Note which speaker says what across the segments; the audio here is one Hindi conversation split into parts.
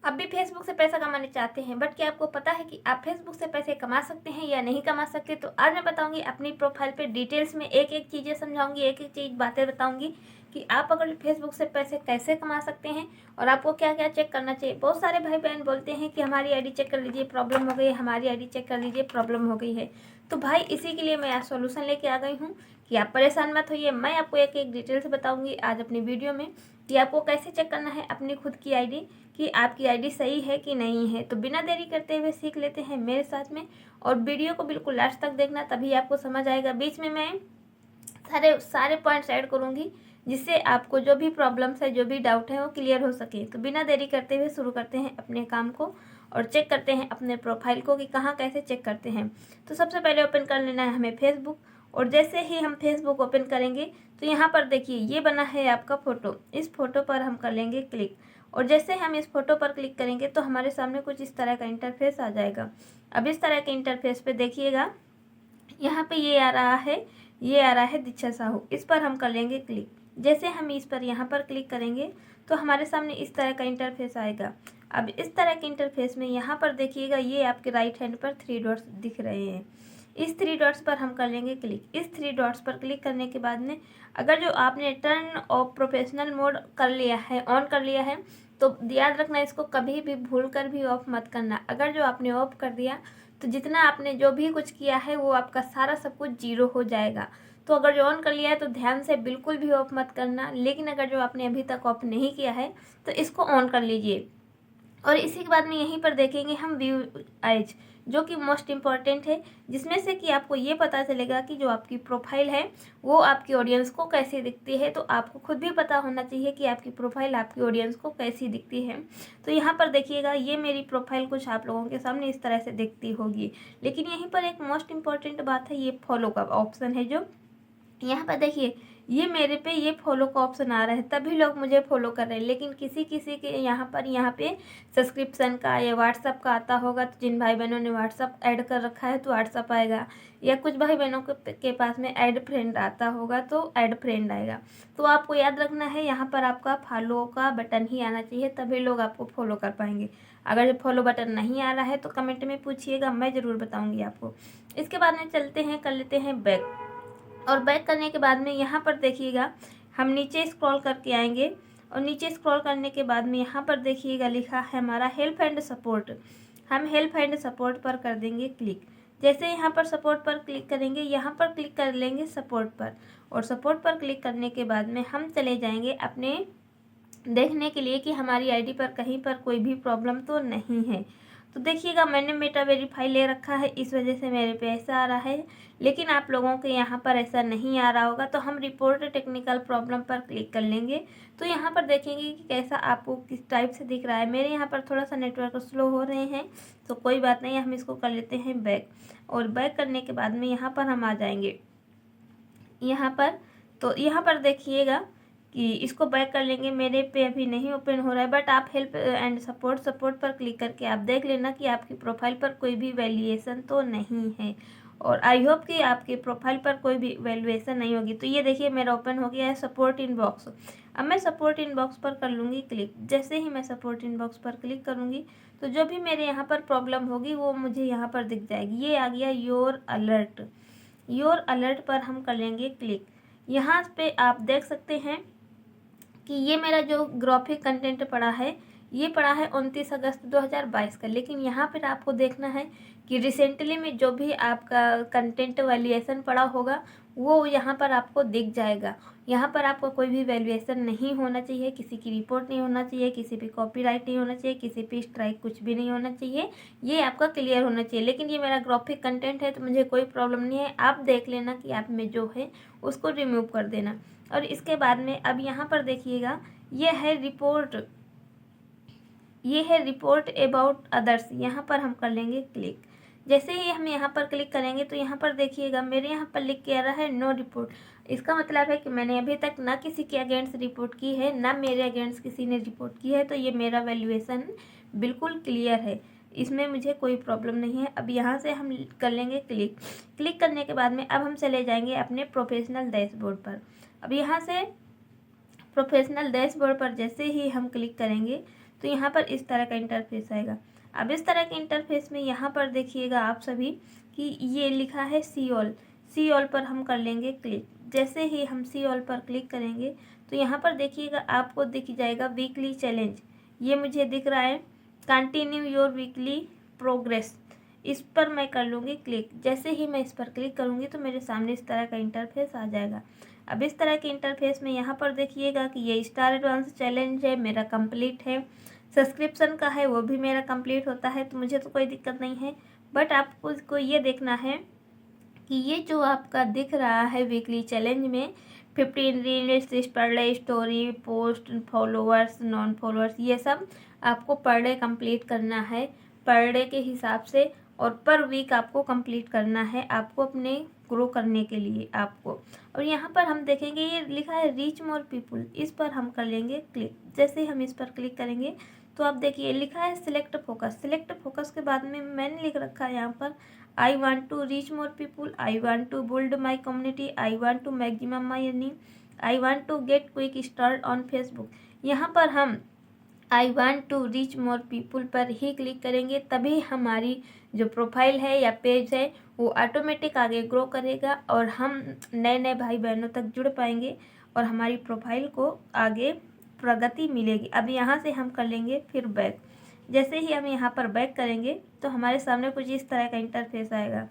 Speaker 1: आप भी फेसबुक से पैसा कमाना चाहते हैं, बट क्या आपको पता है कि आप फेसबुक से पैसे कमा सकते हैं या नहीं कमा सकते? तो आज मैं बताऊंगी अपनी प्रोफाइल पे डिटेल्स में, एक एक चीज़ें समझाऊंगी, एक एक चीज़ बातें बताऊंगी कि आप अगर फेसबुक से पैसे कैसे कमा सकते हैं और आपको क्या क्या चेक करना चाहिए। बहुत सारे भाई बहन बोलते हैं कि हमारी आईडी चेक कर लीजिए प्रॉब्लम हो गई है, हमारी आईडी चेक कर लीजिए प्रॉब्लम हो गई है। तो भाई इसी के लिए मैं आज सोल्यूशन लेके आ गई हूँ कि आप परेशान मत होइए। मैं आपको एक एक डिटेल्स बताऊँगी आज अपनी वीडियो में कि आपको कैसे चेक करना है अपनी खुद की आईडी, कि आपकी आईडी सही है कि नहीं है। तो बिना देरी करते हुए सीख लेते हैं मेरे साथ में, और वीडियो को बिल्कुल लास्ट तक देखना, तभी आपको समझ आएगा। बीच में मैं सारे पॉइंट्स ऐड करूँगी जिससे आपको जो भी प्रॉब्लम्स है, जो भी डाउट है वो क्लियर हो सके। तो बिना देरी करते हुए शुरू करते हैं अपने काम को और चेक करते हैं अपने प्रोफाइल को कि कहाँ कैसे चेक करते हैं। तो सबसे पहले ओपन कर लेना है हमें फेसबुक, और जैसे ही हम फेसबुक ओपन करेंगे तो यहाँ पर देखिए ये बना है आपका फ़ोटो। इस फोटो पर हम कर लेंगे क्लिक, और जैसे हम इस फोटो पर क्लिक करेंगे तो हमारे सामने कुछ इस तरह का इंटरफेस आ जाएगा। अब इस तरह के इंटरफेस पे देखिएगा यहाँ पे ये आ रहा है दीक्षा साहू। इस पर हम कर लेंगे क्लिक। जैसे हम इस पर यहाँ पर क्लिक करेंगे तो हमारे सामने इस तरह का इंटरफेस आएगा। अब इस तरह के इंटरफेस में यहाँ पर देखिएगा ये आपके राइट हैंड पर 3 डॉट्स दिख रहे हैं। इस 3 डॉट्स पर हम कर लेंगे क्लिक। इस 3 डॉट्स पर क्लिक करने के बाद में अगर जो आपने टर्न ऑफ प्रोफेशनल मोड कर लिया है, ऑन कर लिया है, तो याद रखना इसको कभी भी भूल कर भी ऑफ मत करना। अगर जो आपने ऑफ कर दिया तो जितना आपने जो भी कुछ किया है वो आपका सारा सब कुछ जीरो हो जाएगा। तो अगर जो ऑन कर लिया है तो ध्यान से बिल्कुल भी ऑफ मत करना, लेकिन अगर जो आपने अभी तक ऑफ नहीं किया है तो इसको ऑन कर लीजिए। और इसी के बाद में यहीं पर देखेंगे हम व्यू एज, जो कि मोस्ट इम्पॉर्टेंट है, जिसमें से कि आपको ये पता चलेगा कि जो आपकी प्रोफाइल है वो आपकी ऑडियंस को कैसी दिखती है। तो आपको खुद भी पता होना चाहिए कि आपकी प्रोफाइल आपकी ऑडियंस को कैसी दिखती है। तो यहाँ पर देखिएगा ये मेरी प्रोफाइल कुछ आप लोगों के सामने इस तरह से दिखती होगी, लेकिन यहीं पर एक मोस्ट इम्पॉर्टेंट बात है, ये फॉलो का ऑप्शन है। जो यहाँ पर देखिए ये मेरे पे ये फॉलो का ऑप्शन आ रहा है, तभी लोग मुझे फॉलो कर रहे हैं, लेकिन किसी किसी के यहाँ पे सब्सक्रिप्शन का या व्हाट्सअप का आता होगा। तो जिन भाई बहनों ने व्हाट्सअप ऐड कर रखा है तो व्हाट्सअप आएगा, या कुछ भाई बहनों के पास में ऐड फ्रेंड आता होगा तो ऐड फ्रेंड आएगा। तो आपको याद रखना है यहाँ पर आपका फॉलो का बटन ही आना चाहिए, तभी लोग आपको फॉलो कर पाएंगे। अगर जो फॉलो बटन नहीं आ रहा है तो कमेंट में पूछिएगा, मैं ज़रूर बताऊँगी आपको। इसके बाद में चलते हैं, कर लेते हैं बैक। और बैक करने के बाद में यहाँ पर देखिएगा हम नीचे स्क्रॉल करके आएंगे, और नीचे स्क्रॉल करने के बाद में यहाँ पर देखिएगा लिखा है हमारा हेल्प एंड सपोर्ट। हम हेल्प एंड सपोर्ट पर कर देंगे क्लिक। जैसे यहाँ पर सपोर्ट पर क्लिक करेंगे, यहाँ पर क्लिक कर लेंगे सपोर्ट पर, और सपोर्ट पर क्लिक करने के बाद में हम चले जाएंगे अपने देखने के लिए कि हमारी आईडी पर कहीं पर कोई भी प्रॉब्लम तो नहीं है। तो देखिएगा मैंने मेटा वेरीफाई ले रखा है, इस वजह से मेरे पे ऐसा आ रहा है, लेकिन आप लोगों के यहाँ पर ऐसा नहीं आ रहा होगा। तो हम रिपोर्ट टेक्निकल प्रॉब्लम पर क्लिक कर लेंगे। तो यहाँ पर देखेंगे कि कैसा आपको किस टाइप से दिख रहा है। मेरे यहाँ पर थोड़ा सा नेटवर्क स्लो हो रहे हैं, तो कोई बात नहीं, हम इसको कर लेते हैं बैक। और बैक करने के बाद में यहाँ पर हम आ जाएंगे यहाँ पर। तो यहाँ पर देखिएगा कि इसको बैक कर लेंगे। मेरे पे अभी नहीं ओपन हो रहा है, बट आप हेल्प एंड सपोर्ट पर क्लिक करके आप देख लेना कि आपकी प्रोफाइल पर कोई भी वैल्यूएशन तो नहीं है, और आई होप कि आपके प्रोफाइल पर कोई भी वैल्यूएशन नहीं होगी। तो ये देखिए मेरा ओपन हो गया है सपोर्ट इनबॉक्स। अब मैं सपोर्ट इनबॉक्स पर कर लूँगी क्लिक। जैसे ही मैं सपोर्ट इनबॉक्स पर क्लिक करूँगी तो जो भी मेरे यहाँ पर प्रॉब्लम होगी वो मुझे यहाँ पर दिख जाएगी। ये आ गया योर अलर्ट पर हम कर लेंगे क्लिक। यहाँ पे आप देख सकते हैं कि ये मेरा जो ग्राफिक कंटेंट पड़ा है, ये पड़ा है 29 अगस्त 2022 का। लेकिन यहाँ पर आपको देखना है कि रिसेंटली में जो भी आपका कंटेंट वैल्यूएशन पड़ा होगा वो यहाँ पर आपको दिख जाएगा। यहाँ पर आपको कोई भी वैल्यूएशन नहीं होना चाहिए, किसी की रिपोर्ट नहीं होना चाहिए, किसी पे कॉपीराइट नहीं होना चाहिए, किसी पे स्ट्राइक कुछ भी नहीं होना चाहिए। ये आपका क्लियर होना चाहिए। लेकिन ये मेरा ग्राफिक कंटेंट है तो मुझे कोई प्रॉब्लम नहीं है। आप देख लेना कि आप में जो है उसको रिमूव कर देना। और इसके बाद में अब यहाँ पर देखिएगा ये है रिपोर्ट अबाउट अदर्स। यहाँ पर हम कर लेंगे क्लिक। जैसे ही हम यहाँ पर क्लिक करेंगे तो यहाँ पर देखिएगा मेरे यहाँ पर लिख के आ रहा है नो रिपोर्ट। इसका मतलब है कि मैंने अभी तक ना किसी के अगेंस्ट रिपोर्ट की है, ना मेरे अगेंस्ट किसी ने रिपोर्ट की है। तो ये मेरा वैल्यूएशन बिल्कुल क्लियर है, इसमें मुझे कोई प्रॉब्लम नहीं है। अब यहाँ से हम कर लेंगे क्लिक करने के बाद में अब हम चले जाएंगे अपने प्रोफेशनल डैशबोर्ड पर। अब यहाँ से प्रोफेशनल डैशबोर्ड पर जैसे ही हम क्लिक करेंगे तो यहाँ पर इस तरह का इंटरफेस आएगा। अब इस तरह के इंटरफेस में यहाँ पर देखिएगा आप सभी कि ये लिखा है सी ऑल। सी ऑल पर हम कर लेंगे क्लिक। जैसे ही हम सी ऑल पर क्लिक करेंगे तो यहाँ पर देखिएगा आपको दिख जाएगा वीकली चैलेंज। ये मुझे दिख रहा है कंटिन्यू योर वीकली प्रोग्रेस। इस पर मैं कर लूँगी क्लिक। जैसे ही मैं इस पर क्लिक करूँगी तो मेरे सामने इस तरह का इंटरफेस आ जाएगा। अब इस तरह के इंटरफेस में यहाँ पर देखिएगा कि ये स्टार एडवांस चैलेंज है, मेरा कंप्लीट है। सब्सक्रिप्शन का है, वो भी मेरा कंप्लीट होता है, तो मुझे तो कोई दिक्कत नहीं है। बट आपको को ये देखना है कि ये जो आपका दिख रहा है वीकली चैलेंज में 15 reels per day, story, post, followers, non followers, ये सब आपको पर डे कंप्लीट करना है, पर डे के हिसाब से, और पर वीक आपको कंप्लीट करना है, आपको अपने ग्रो करने के लिए आपको। और यहाँ पर हम देखेंगे ये लिखा है रीच मोर पीपुल, इस पर हम कर लेंगे क्लिक। जैसे ही हम इस पर क्लिक करेंगे तो आप देखिए लिखा है सिलेक्ट फोकस। सिलेक्ट फोकस के बाद में मैंने लिख रखा है यहाँ पर I want to reach more people, I want to build my community, I want to maximum my earning, I want to get quick start on Facebook. यहाँ पर हम I want to reach more people पर ही क्लिक करेंगे, तभी हमारी जो प्रोफाइल है या पेज है वो ऑटोमेटिक आगे ग्रो करेगा और हम नए नए भाई बहनों तक जुड़ पाएंगे और हमारी प्रोफाइल को आगे प्रगति मिलेगी। अब यहाँ से हम कर लेंगे फिर बैक। जैसे ही हम यहाँ पर बैक करेंगे तो हमारे सामने कुछ इस तरह का इंटरफेस आएगा।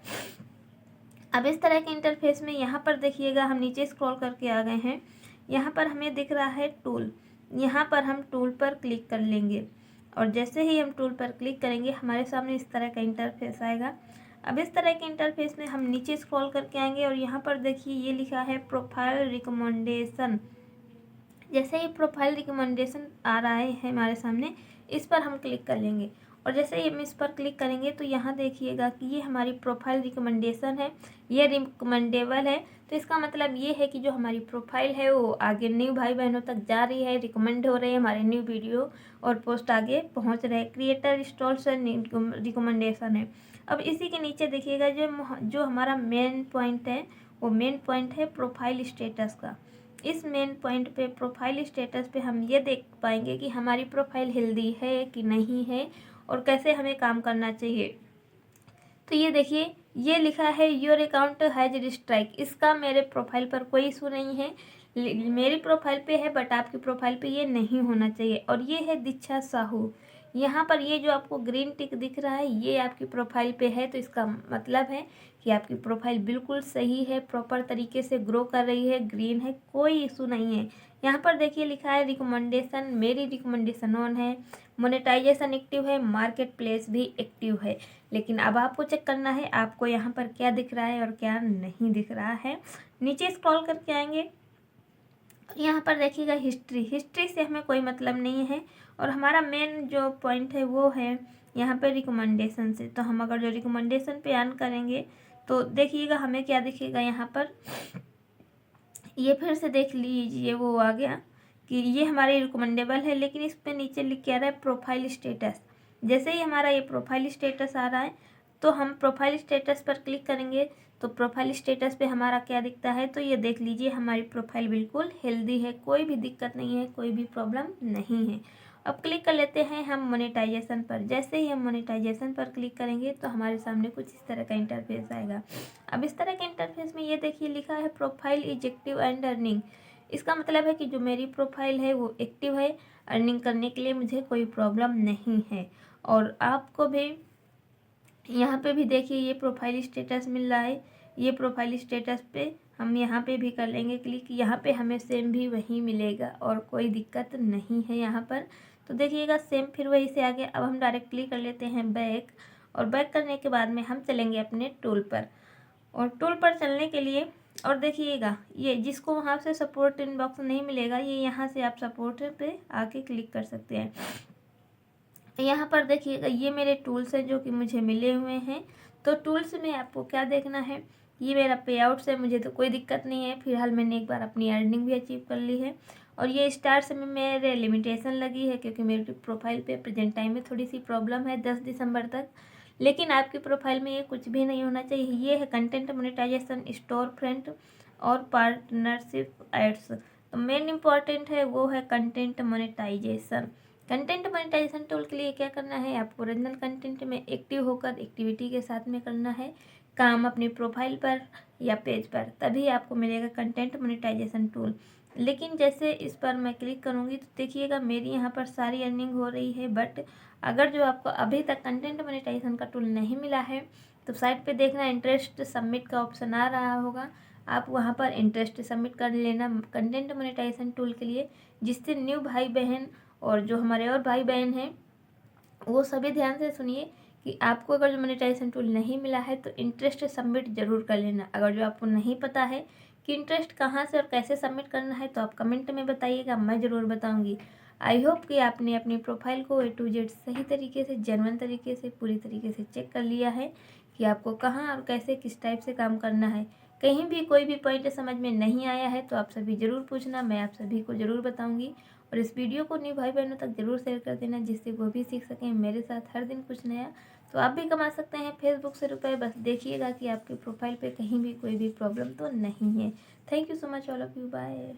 Speaker 1: अब इस तरह के इंटरफेस में यहाँ पर देखिएगा हम नीचे स्क्रॉल करके आ गए हैं। यहाँ पर हमें दिख रहा है टूल, यहाँ पर हम टूल पर क्लिक कर लेंगे और जैसे ही हम टूल पर क्लिक करेंगे हमारे सामने इस तरह का इंटरफेस आएगा। अब इस तरह के इंटरफेस में हम नीचे स्क्रॉल करके आएंगे और यहाँ पर देखिए ये लिखा है प्रोफाइल रिकमेंडेशन। जैसे ही प्रोफाइल रिकमेंडेशन आ रहा है हमारे सामने, इस पर हम क्लिक कर लेंगे और जैसे ही हम इस पर क्लिक करेंगे तो यहाँ देखिएगा कि ये हमारी प्रोफाइल रिकमेंडेशन है, ये रिकमेंडेबल है। तो इसका मतलब ये है कि जो हमारी प्रोफाइल है वो आगे न्यू भाई बहनों तक जा रही है, रिकमेंड हो रहे हैं, हमारे न्यू वीडियो और पोस्ट आगे पहुँच रहे हैं। क्रिएटर स्टॉल्स रिकमेंडेशन है। अब इसी के नीचे देखिएगा जो हमारा मेन पॉइंट है वो मेन पॉइंट है प्रोफाइल स्टेटस का। इस मेन पॉइंट पे प्रोफाइल स्टेटस पे हम ये देख पाएंगे कि हमारी प्रोफाइल हेल्दी है कि नहीं है और कैसे हमें काम करना चाहिए। तो ये देखिए ये लिखा है योर अकाउंट हैज स्ट्राइक। इसका मेरे प्रोफाइल पर कोई इशू नहीं है, मेरी प्रोफाइल पे है, बट आपकी प्रोफाइल पे ये नहीं होना चाहिए। और ये है दीक्षा साहू, यहाँ पर ये जो आपको ग्रीन टिक दिख रहा है ये आपकी प्रोफाइल पे है, तो इसका मतलब है कि आपकी प्रोफाइल बिल्कुल सही है, प्रॉपर तरीके से ग्रो कर रही है, ग्रीन है, कोई इशू नहीं है। यहाँ पर देखिए लिखा है रिकमेंडेशन, मेरी रिकमेंडेशन ऑन है, मोनेटाइजेशन एक्टिव है, मार्केट प्लेस भी एक्टिव है। लेकिन अब आपको चेक करना है आपको यहाँ पर क्या दिख रहा है और क्या नहीं दिख रहा है। नीचे स्क्रॉल करके आएंगे, यहाँ पर देखिएगा हिस्ट्री। हिस्ट्री से हमें कोई मतलब नहीं है और हमारा मेन जो पॉइंट है वो है यहाँ पे रिकमेंडेशन से। तो हम अगर जो रिकमेंडेशन पे ऑन करेंगे तो देखिएगा हमें क्या दिखेगा। यहाँ पर ये फिर से देख लीजिए वो आ गया कि ये हमारे रिकमेंडेबल है, लेकिन इस पे नीचे लिख के आ रहा है प्रोफाइल स्टेटस। जैसे ही हमारा ये प्रोफाइल स्टेटस आ रहा है तो हम प्रोफाइल स्टेटस पर क्लिक करेंगे तो प्रोफाइल स्टेटस पे हमारा क्या दिखता है, तो ये देख लीजिए हमारी प्रोफाइल बिल्कुल हेल्दी है, कोई भी दिक्कत नहीं है, कोई भी प्रॉब्लम नहीं है। अब क्लिक कर लेते हैं हम मोनेटाइजेशन पर। जैसे ही हम मोनेटाइजेशन पर क्लिक करेंगे तो हमारे सामने कुछ इस तरह का इंटरफेस आएगा। अब इस तरह के इंटरफेस में ये देखिए लिखा है profile is active and earning. इसका मतलब है कि जो मेरी प्रोफाइल है वो एक्टिव है, अर्निंग करने के लिए मुझे कोई प्रॉब्लम नहीं है। और आपको भी यहाँ पे भी देखिए ये प्रोफाइल स्टेटस मिल रहा है, ये प्रोफाइल स्टेटस पे हम यहाँ पे भी कर लेंगे क्लिक। यहाँ पे हमें सेम भी वही मिलेगा और कोई दिक्कत नहीं है यहाँ पर। तो देखिएगा सेम फिर वही से आ गया। अब हम डायरेक्टली कर लेते हैं बैक और बैक करने के बाद में हम चलेंगे अपने टूल पर। और टूल पर चलने के लिए और देखिएगा ये जिसको वहाँ से सपोर्ट इनबॉक्स नहीं मिलेगा, ये यहाँ से आप सपोर्ट पे आके क्लिक कर सकते हैं। यहाँ पर देखिएगा ये मेरे टूल्स हैं जो कि मुझे मिले हुए हैं। तो टूल्स में आपको क्या देखना है, ये मेरा पे आउट्स है, मुझे तो कोई दिक्कत नहीं है, फिलहाल मैंने एक बार अपनी अर्निंग भी अचीव कर ली है। और ये स्टार्स में मेरे लिमिटेशन लगी है क्योंकि मेरी प्रोफाइल पे प्रेजेंट टाइम में थोड़ी सी प्रॉब्लम है 10 दिसंबर तक। लेकिन आपकी प्रोफाइल में ये कुछ भी नहीं होना चाहिए। ये है कंटेंट मोनेटाइजेशन, स्टोर फ्रंट और पार्टनरशिप एड्स। तो मेन इम्पॉर्टेंट है वो है content monetization. Content monetization tool के लिए क्या करना है, आपको ओरिजिनल कंटेंट में एक्टिव होकर एक्टिविटी के साथ में करना है काम अपनी प्रोफाइल पर या पेज पर, तभी आपको मिलेगा कंटेंट मोनेटाइजेशन टूल। लेकिन जैसे इस पर मैं क्लिक करूँगी तो देखिएगा मेरी यहाँ पर सारी अर्निंग हो रही है। बट अगर जो आपको अभी तक कंटेंट मोनेटाइजेशन का टूल नहीं मिला है तो साइट पे देखना इंटरेस्ट सबमिट का ऑप्शन आ रहा होगा, आप वहाँ पर इंटरेस्ट सबमिट कर लेना कंटेंट मोनेटाइजेशन टूल के लिए, जिससे न्यू भाई बहन और जो हमारे और भाई बहन हैं वो सभी ध्यान से सुनिए कि आपको अगर जो मोनेटाइजेशन टूल नहीं मिला है तो इंटरेस्ट सबमिट ज़रूर कर लेना। अगर जो आपको नहीं पता है कि इंटरेस्ट कहाँ से और कैसे सबमिट करना है तो आप कमेंट में बताइएगा, मैं ज़रूर बताऊँगी। आई होप कि आपने अपनी प्रोफाइल को A to Z सही तरीके से, जेन्युइन तरीके से, पूरी तरीके से चेक कर लिया है कि आपको कहाँ और कैसे किस टाइप से काम करना है। कहीं भी कोई भी पॉइंट समझ में नहीं आया है तो आप सभी ज़रूर पूछना, मैं आप सभी को ज़रूर बताऊँगी। और इस वीडियो को न्यू भाई बहनों तक ज़रूर शेयर कर देना, जिससे वो भी सीख सकें मेरे साथ हर दिन कुछ नया। तो आप भी कमा सकते हैं फेसबुक से रुपए, बस देखिएगा कि आपके प्रोफाइल पे कहीं भी कोई भी प्रॉब्लम तो नहीं है। Thank you so much all of you, bye.